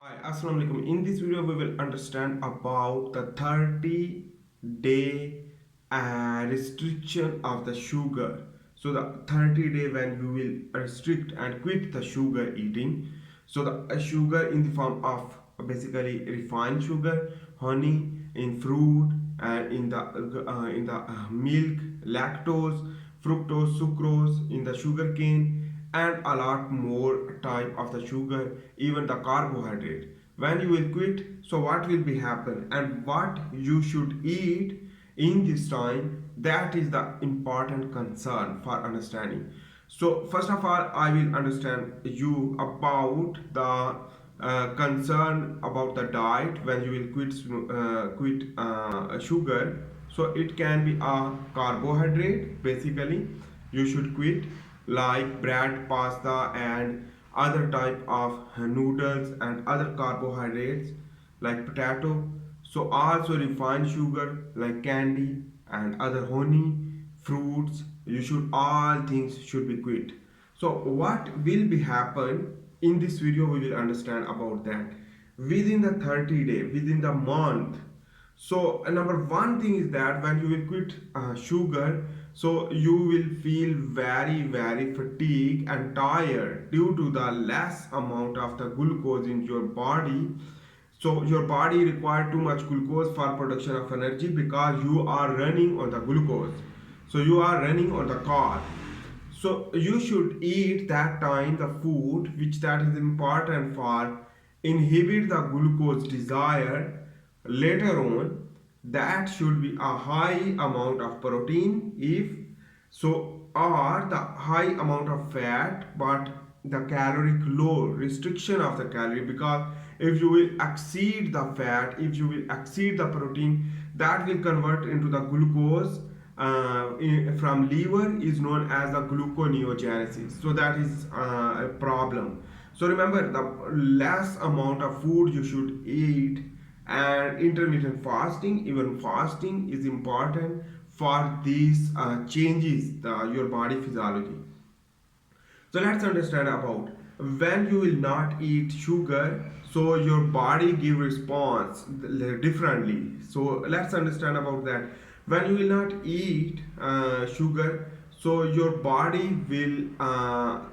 Hi, Assalamu alaikum. In this video, we will understand about the 30-day restriction of the sugar. So the 30-day when you will restrict and quit the sugar eating. So the sugar in the form of basically refined sugar, honey, in fruit, and in the milk, lactose, fructose, sucrose, in the sugar cane, and a lot more type of the sugar, even the carbohydrate. When you will quit, so what will be happen and what you should eat in this time, that is the important concern for understanding. So first of all, I will understand you about the concern about the diet when you will quit sugar. So it can be a carbohydrate. Basically you should quit, like bread, pasta, and other type of noodles and other carbohydrates like potato. So also refined sugar like candy and other honey, fruits, you should all things should be quit. So what will be happen in this video, we will understand about that within the 30-day, within the month. So number one thing is that when you will quit sugar, so you will feel very fatigued and tired due to the less amount of the glucose in your body. So your body require too much glucose for production of energy because you are running on the glucose. So you are running on the car. So you should eat that time the food which that is important for inhibit the glucose desire later on. That should be a high amount of protein, if so, or the high amount of fat but the caloric low restriction of the calorie, because if you will exceed the fat, if you will exceed the protein, that will convert into the glucose from liver, is known as the gluconeogenesis. So that is a problem. So remember, the less amount of food you should eat, and intermittent fasting, even fasting is important for these changes your body physiology. So let's understand about when you will not eat sugar, so your body give response differently. So let's understand about that. When you will not eat sugar, so your body will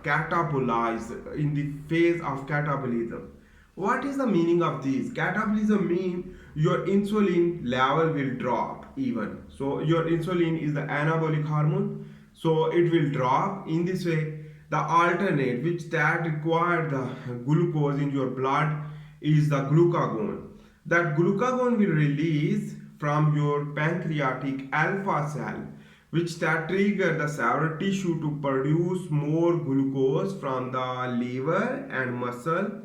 catabolize in the phase of catabolism. What is the meaning of this? Catabolism mean your insulin level will drop even. So your insulin is the anabolic hormone. So it will drop in this way. The alternate which that require the glucose in your blood is the glucagon. That glucagon will release from your pancreatic alpha cell, which that trigger the several tissue to produce more glucose from the liver and muscle.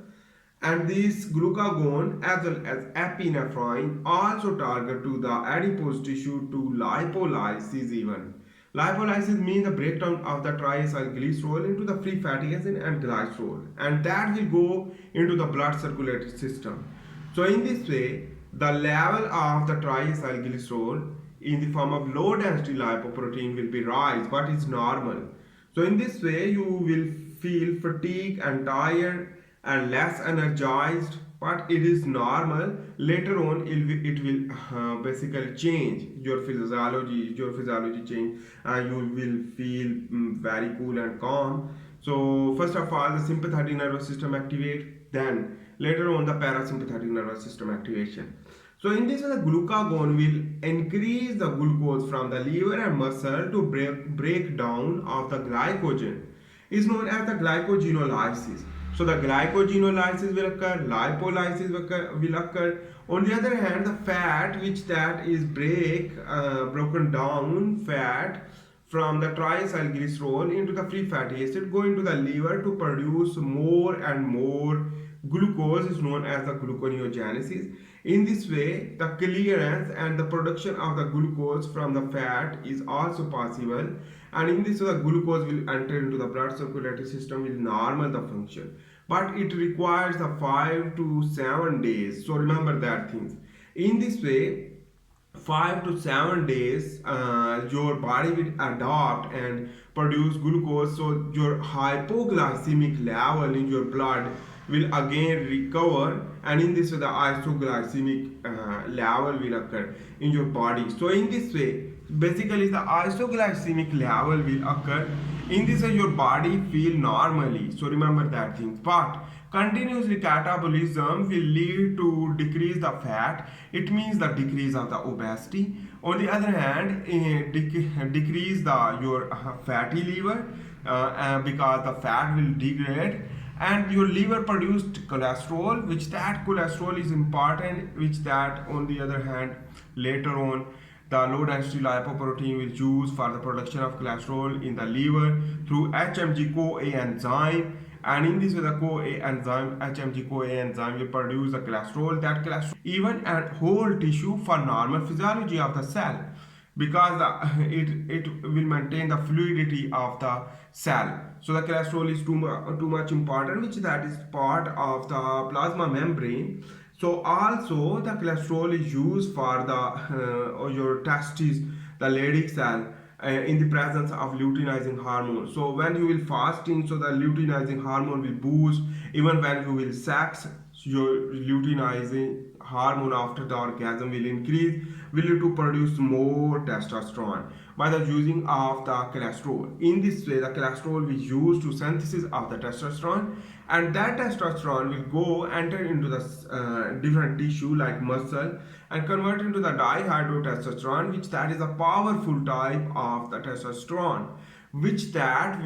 And this glucagon as well as epinephrine also target to the adipose tissue to lipolysis even. Lipolysis means the breakdown of the triacylglycerol into the free fatty acid and glycerol, and that will go into the blood circulatory system. So in this way, the level of the triacylglycerol in the form of low density lipoprotein will be rise, but it's normal. So in this way, you will feel fatigue and tired and less energized, but it is normal. Later on it will basically change your physiology change, and you will feel very cool and calm. So first of all, the sympathetic nervous system activate, then later on the parasympathetic nervous system activation. So in this way, the glucagon will increase the glucose from the liver and muscle to break down of the glycogen, is known as the glycogenolysis. So the glycogenolysis will occur, lipolysis will occur. On the other hand, the fat which that is broken down fat from the triacylglycerol into the free fatty acid go into the liver to produce more and more glucose, is known as the gluconeogenesis. In this way, the clearance and the production of the glucose from the fat is also possible, and in this way the glucose will enter into the blood circulatory system with normal the function, but it requires the 5 to 7 days. So remember that things. In this way, 5 to 7 days your body will adopt and produce glucose, so your hypoglycemic level in your blood will again recover, and in this way the isoglycemic level will occur in your body. So in this way, basically the isoglycemic level will occur. In this way your body feel normally. So remember that thing. But continuously catabolism will lead to decrease the fat. It means the decrease of the obesity. On the other hand, decrease the your fatty liver, because the fat will degrade, and your liver produced cholesterol, which that cholesterol is important, which that on the other hand later on the low density lipoprotein will use for the production of cholesterol in the liver through HMG CoA enzyme. And in this way the CoA enzyme, HMG CoA enzyme will produce the cholesterol. That cholesterol even at whole tissue for normal physiology of the cell, because it will maintain the fluidity of the cell. So the cholesterol is too much important, which that is part of the plasma membrane. So also the cholesterol is used for the your testes, the Leydig cell, in the presence of luteinizing hormone. So when you will fasting, so the luteinizing hormone will boost. Even when you will sex, your luteinizing hormone after the orgasm will increase, will lead to produce more testosterone by the using of the cholesterol. In this way the cholesterol will use to synthesis of the testosterone, and that testosterone will go enter into the different tissue like muscle and convert into the dihydrotestosterone, which that is a powerful type of the testosterone, which that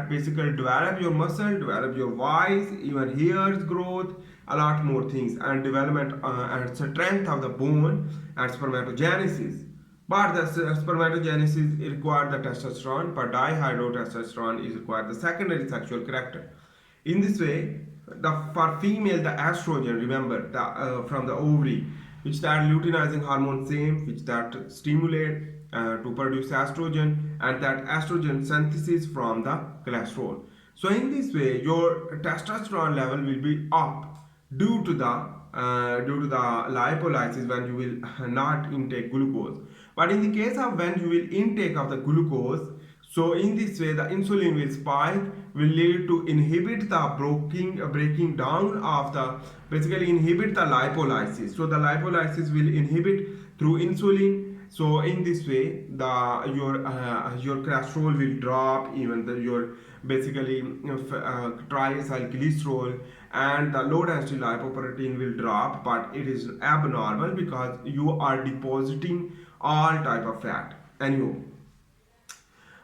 basically develop your muscle, develop your voice, even hairs growth, a lot more things, and development and strength of the bone and spermatogenesis. But the spermatogenesis requires the testosterone, but dihydrotestosterone is required the secondary sexual character. In this way, for female the estrogen, remember the from the ovary, which that luteinizing hormone same, which that stimulate to produce estrogen, and that estrogen synthesis from the cholesterol. So in this way your testosterone level will be up due to the lipolysis when you will not intake glucose. But in the case of when you will intake of the glucose, so in this way the insulin will spike, will lead to inhibit the breaking down of the, basically inhibit the lipolysis. So the lipolysis will inhibit through insulin. So in this way your cholesterol will drop, even your basically triacylglycerol and the low density lipoprotein will drop, but it is abnormal because you are depositing all type of fat. Anyhow,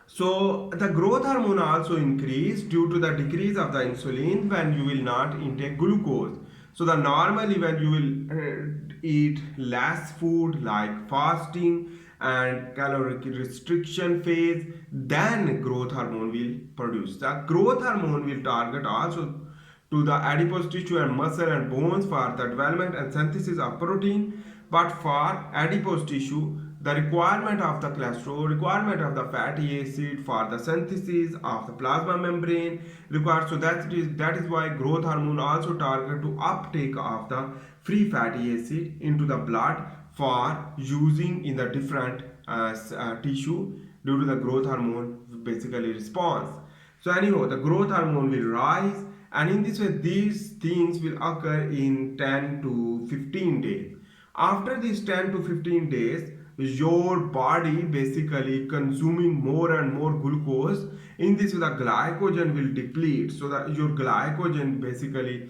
so the growth hormone also increase due to the decrease of the insulin when you will not intake glucose. So the normally when you will eat less food like fasting and caloric restriction phase, then growth hormone will produce. The growth hormone will target also to the adipose tissue and muscle and bones for the development and synthesis of protein. But for adipose tissue, the requirement of the cholesterol, requirement of the fatty acid for the synthesis of the plasma membrane required. So that is why growth hormone also target to uptake of the free fatty acid into the blood for using in the different tissue due to the growth hormone basically response. So anyhow, the growth hormone will rise, and in this way these things will occur in 10 to 15 days. After these 10 to 15 days, your body basically consuming more and more glucose. In this way the glycogen will deplete, so that your glycogen basically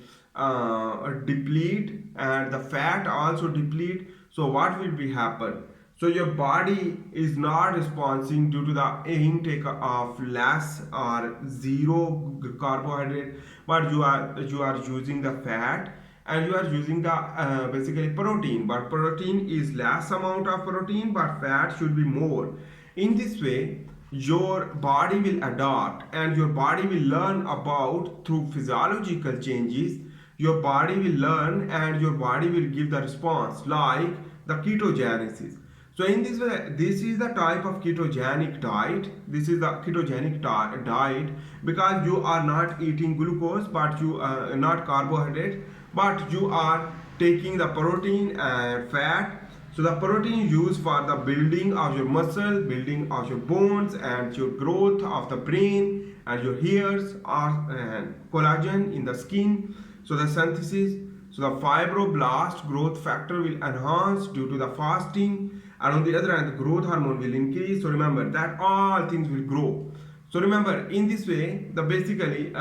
deplete, and the fat also deplete. So what will be happen? So your body is not responding due to the intake of less or zero carbohydrate, but you are using the fat, and you are using the basically protein, but protein is less amount of protein, but fat should be more. In this way your body will adapt, and your body will learn about through physiological changes. Your body will learn, and your body will give the response like the ketogenesis. So in this way, this is the type of ketogenic diet. This is the ketogenic diet because you are not eating glucose, but you are not carbohydrate, but you are taking the protein and fat. So the protein used for the building of your muscle, building of your bones, and your growth of the brain and your hairs, or collagen in the skin. So the synthesis, so the fibroblast growth factor will enhance due to the fasting, and on the other hand, the growth hormone will increase. So remember that all things will grow. So remember, in this way, the basically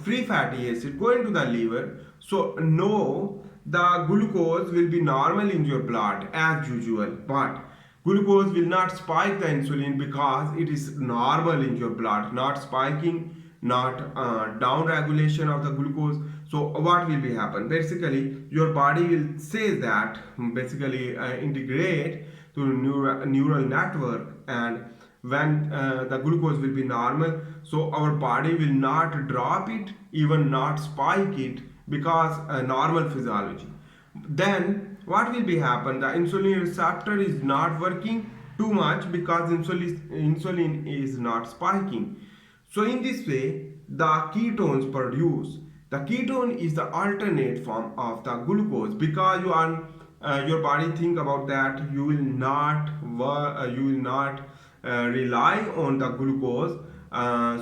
free fatty acid go into the liver. So no, the glucose will be normal in your blood as usual, but glucose will not spike the insulin because it is normal in your blood, not spiking, not down regulation of the glucose. So what will be happen? Basically, your body will say that basically integrate to neural network, and when the glucose will be normal, so our body will not drop it, even not spike it, because normal physiology. Then what will be happen? The insulin receptor is not working too much because insulin is not spiking. So in this way, the ketones produce. The ketone is the alternate form of the glucose, because your body think about that you will not rely on the glucose.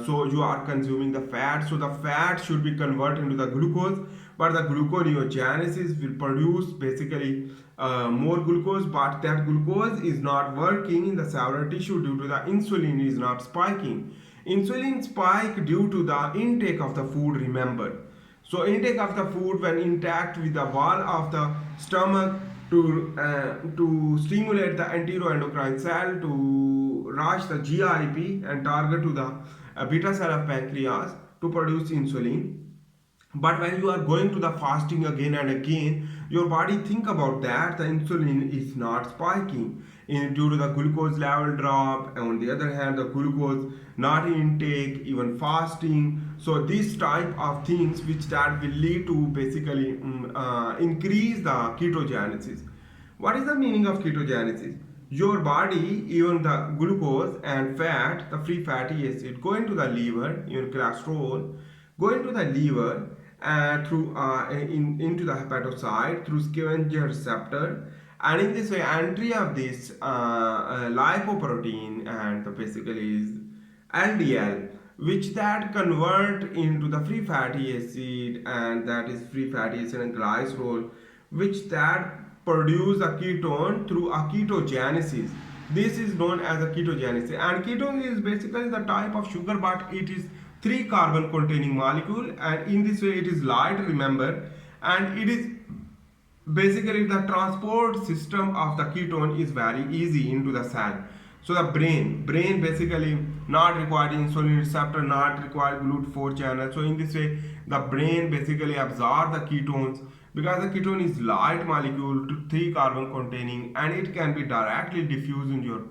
So you are consuming the fat, so the fat should be converted into the glucose, but the gluconeogenesis will produce basically more glucose, but that glucose is not working in the cellular tissue due to the insulin is not spiking. Insulin spike due to the intake of the food, remember. So intake of the food when intact with the wall of the stomach to stimulate the enteroendocrine cell to rush the GIP and target to the beta cell of pancreas to produce insulin. But when you are going to the fasting again and again, your body think about that the insulin is not spiking due to the glucose level drop. On the other hand, the glucose not intake, even fasting. So this type of things which that will lead to basically increase the ketogenesis. What is the meaning of ketogenesis? Your body, even the glucose and fat, the free fatty acid, go into the liver, your cholesterol, go into the liver into the hepatocyte through scavenger receptor, and in this way entry of this lipoprotein and the basically is LDL, which that convert into the free fatty acid, and that is free fatty acid and glycerol, which that produce a ketone through a ketogenesis. This is known as a ketogenesis, and ketone is basically the type of sugar, but it is three carbon containing molecule, and in this way it is light, remember, and it is basically the transport system of the ketone is very easy into the cell. So the brain basically not required insulin receptor, not required glut4 channel. So in this way the brain basically absorb the ketones, because the ketone is light molecule to three carbon containing, and it can be directly diffused in your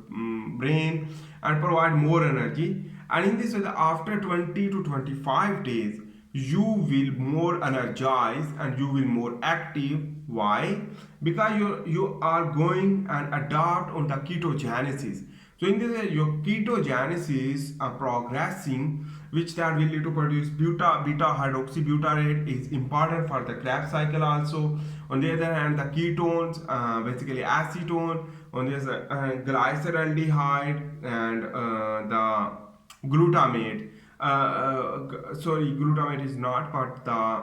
brain and provide more energy. And in this way, after 20 to 25 days, you will more energized and you will more active. Why? Because you are going and adopt on the ketogenesis. So in this way, your ketogenesis are progressing, which that will lead to produce beta hydroxybutyrate is important for the Krebs cycle also. On the other hand, the ketones, basically acetone, on this glyceraldehyde and the glutamate. Glutamate is not, but the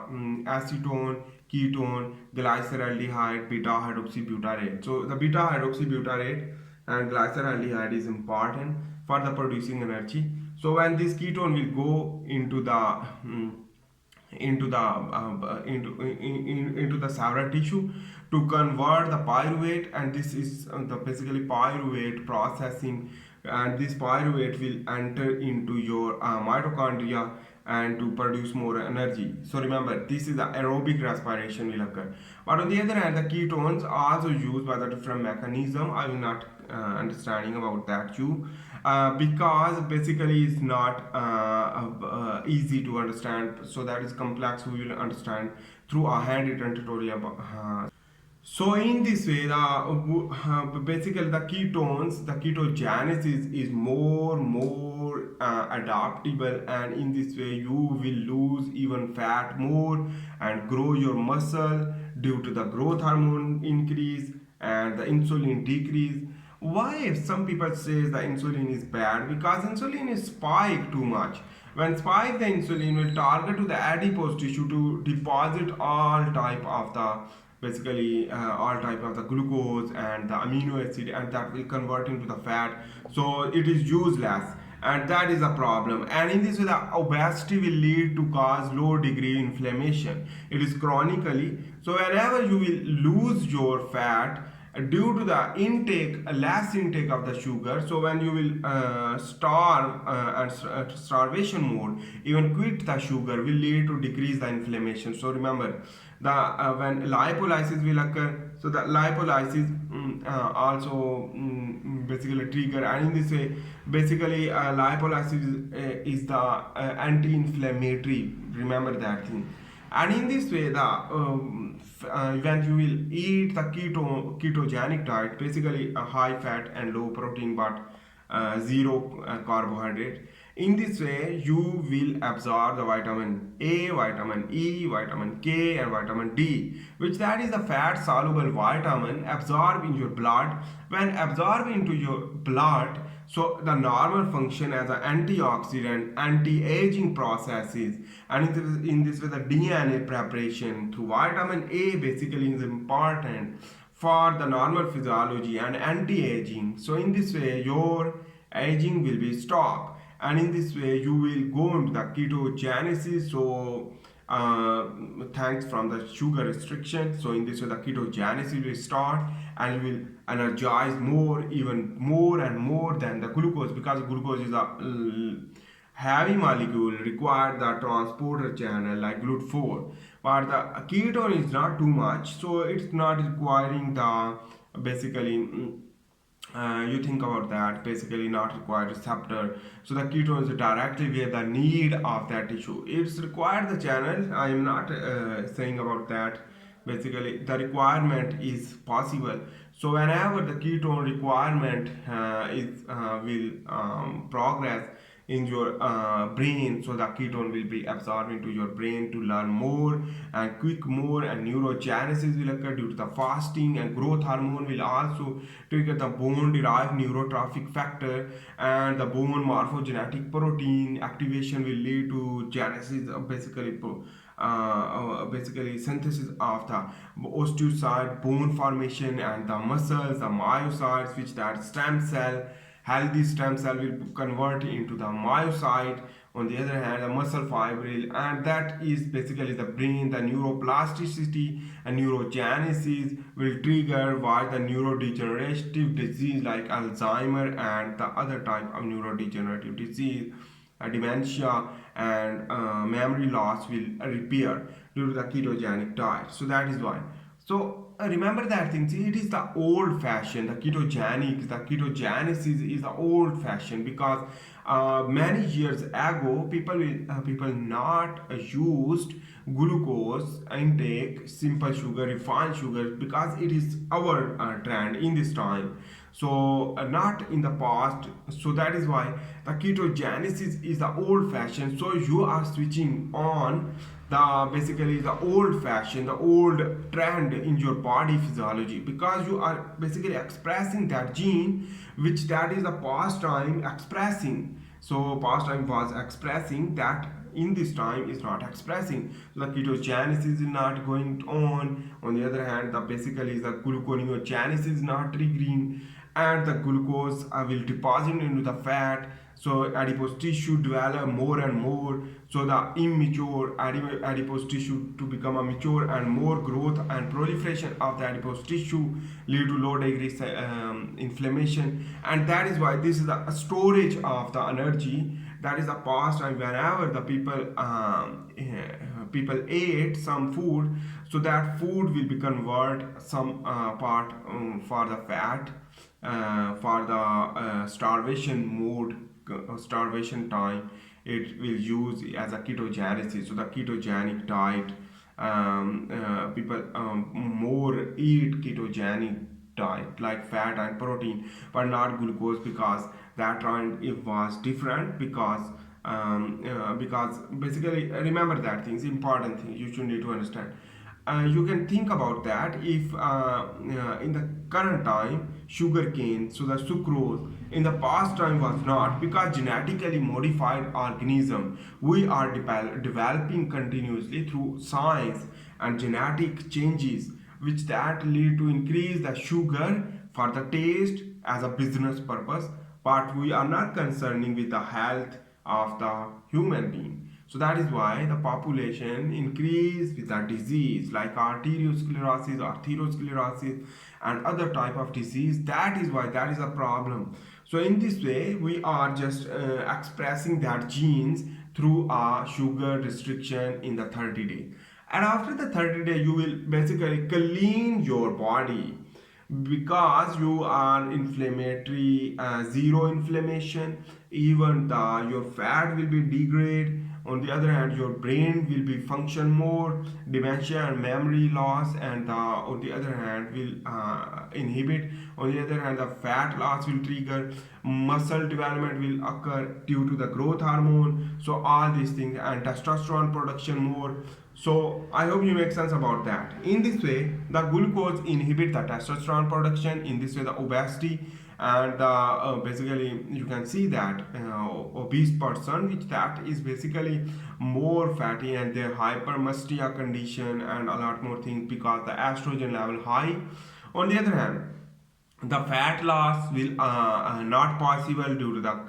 acetone, ketone, glyceraldehyde, beta hydroxybutyrate. So the beta hydroxybutyrate and glyceraldehyde is important for the producing energy. So when this ketone will go into the into the cellular tissue to convert the pyruvate, and this is the basically pyruvate processing, and this pyruvate will enter into your mitochondria and to produce more energy. So remember, this is the aerobic respiration will occur. But on the other hand, the ketones are also used by the different mechanism. I will not understanding about that too, because basically it's not easy to understand. So that is complex. We will understand through a handwritten tutorial. So in this way, basically the ketones, the ketogenesis is more adaptable, and in this way you will lose even fat more and grow your muscle due to the growth hormone increase and the insulin decrease. Why some people say the insulin is bad? Because insulin is spiked too much, When spike, the insulin will target to the adipose tissue to deposit all type of the all type of the glucose and the amino acid, and that will convert into the fat. So it is useless, and that is a problem. And in this way, the obesity will lead to cause low degree inflammation. It is chronically. So whenever you will lose your fat due to the intake, less intake of the sugar, so when you will starve and starvation mode, even quit the sugar will lead to decrease the inflammation. So remember, the when lipolysis will occur, so the lipolysis also basically trigger, and in this way lipolysis is the anti-inflammatory, remember that thing. And in this way, the when you will eat the ketogenic diet, basically a high fat and low protein, but zero carbohydrate. In this way, you will absorb the vitamin A, vitamin E, vitamin K, and vitamin D, which that is the fat soluble vitamin absorbed in your blood. When absorbed into your blood, so the normal function as an antioxidant, anti-aging processes, and in this way the DNA preparation through vitamin A basically is important for the normal physiology and anti-aging. So in this way your aging will be stopped, and in this way you will go into the ketogenesis. So thanks from the sugar restriction, so in this way the ketogenesis will start, and you will energize more, even more and more than the glucose, because glucose is a heavy molecule required the transporter channel like GLUT4, but the ketone is not too much, so it's not requiring the basically you think about that, basically not required receptor. So the ketone is directly where the need of that tissue, it's required the channel. I am not saying about that, basically the requirement is possible. So whenever the ketone requirement is will progress in your brain, so the ketone will be absorbed into your brain to learn more and quick more, and neurogenesis will occur due to the fasting, and growth hormone will also trigger the bone derived neurotrophic factor, and the bone morphogenetic protein activation will lead to genesis of basically synthesis of the osteocyte, bone formation, and the muscles, the myocytes, which that stem cell, healthy stem cell will convert into the myocyte. On the other hand, the muscle fibril, and that is basically the brain, the neuroplasticity and neurogenesis will trigger why the neurodegenerative disease like Alzheimer and the other type of neurodegenerative disease, dementia, and memory loss will repair due to the ketogenic diet. So that is why. So remember that thing. See, it is the old fashioned. The ketogenesis is the old fashioned, because many years ago people not used glucose intake, simple sugar, refined sugar, because it is our trend in this time. So not in the past. So that is why the ketogenesis is the old fashioned. So you are switching on the basically the old fashion, the old trend in your body physiology, because you are basically expressing that gene which that is the past time expressing. So past time was expressing that, in this time is not expressing. So the ketogenesis is not going on the other hand, the basically the gluconeogenesis is not triggering, and the glucose will deposit into the fat. So adipose tissue develop more and more, so the immature adipose tissue to become a mature, and more growth and proliferation of the adipose tissue lead to low degree inflammation. And that is why this is a storage of the energy. That is the past, and whenever the people ate some food, so that food will be convert some part for the fat, for the starvation mode, starvation time, it will use as a ketogenesis. So the ketogenic diet, people more eat ketogenic diet like fat and protein, but not glucose, because that trend it was different, because basically remember that things important thing you should need to understand. you can think about that if in the current time sugarcane, so the sucrose in the past time was not, because genetically modified organism we are developing continuously through science and genetic changes, which that lead to increase the sugar for the taste as a business purpose, but we are not concerning with the health of the human being. So that is why the population increase with the disease like arteriosclerosis, and other type of disease. That is why that is a problem. So in this way, we are just expressing that genes through a sugar restriction in the 30 day. And after the 30 day, you will basically clean your body because you are inflammatory, zero inflammation. Even your fat will be degrade. On the other hand, your brain will be function more, dementia and memory loss, and on the other hand will inhibit. On the other hand, the fat loss will trigger, muscle development will occur due to the growth hormone. So all these things, and testosterone production more. So I hope you make sense about that. In this way, the glucose inhibit the testosterone production. In this way, the obesity and basically you can see that obese person, which that is basically more fatty, and their hypermastia condition and a lot more things because the estrogen level high. On the other hand, the fat loss will not possible due to the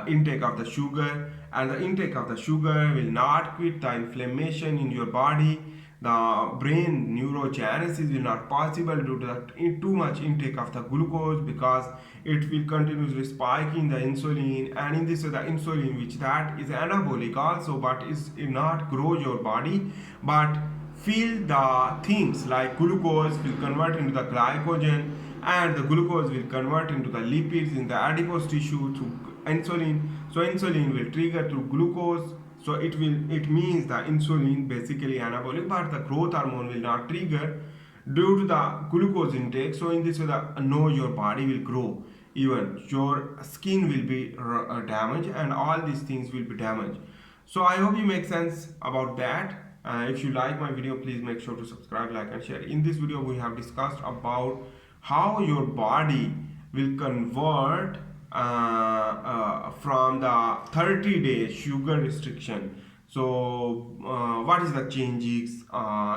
intake of the sugar, and the intake of the sugar will not quit the inflammation in your body. The brain neurogenesis will not possible due to the too much intake of the glucose, because it will continuously spiking the insulin, and in this way the insulin, which that is anabolic also, but is not grow your body, but feel the things like glucose will convert into the glycogen, and the glucose will convert into the lipids in the adipose tissue through insulin. So insulin will trigger through glucose. So it means the insulin basically anabolic, but the growth hormone will not trigger due to the glucose intake. So in this way, your body will grow, even your skin will be damaged, and all these things will be damaged. So I hope you make sense about that. If you like my video, please make sure to subscribe, like, and share. In this video, we have discussed about how your body will convert from the 30-day sugar restriction. So what is the changes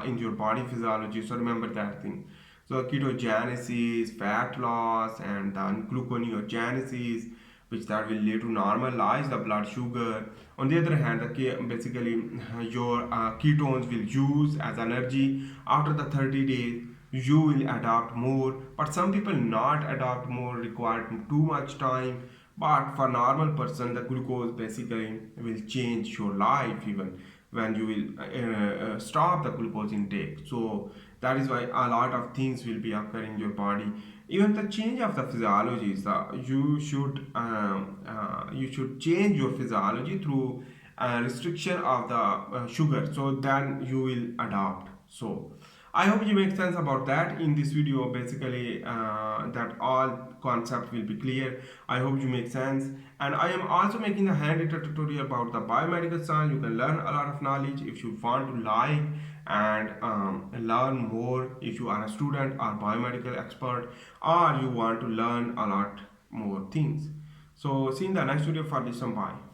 in your body physiology? So remember that thing. So ketogenesis, fat loss, and then gluconeogenesis, which that will lead to normalize the blood sugar. On the other hand, basically your ketones will use as energy after the 30 days. You will adapt more, but some people not adapt more, require too much time. But for normal person, the glucose basically will change your life even when you will stop the glucose intake. So that is why a lot of things will be occurring in your body. Even the change of the physiology is you should change your physiology through restriction of the sugar, so then you will adapt. So I hope you make sense about that in this video. Basically, that all concept will be clear. I hope you make sense. And I am also making a handwritten tutorial about the biomedical science. You can learn a lot of knowledge if you want to like and learn more. If you are a student or biomedical expert, or you want to learn a lot more things. So see you in the next video. For this one, bye.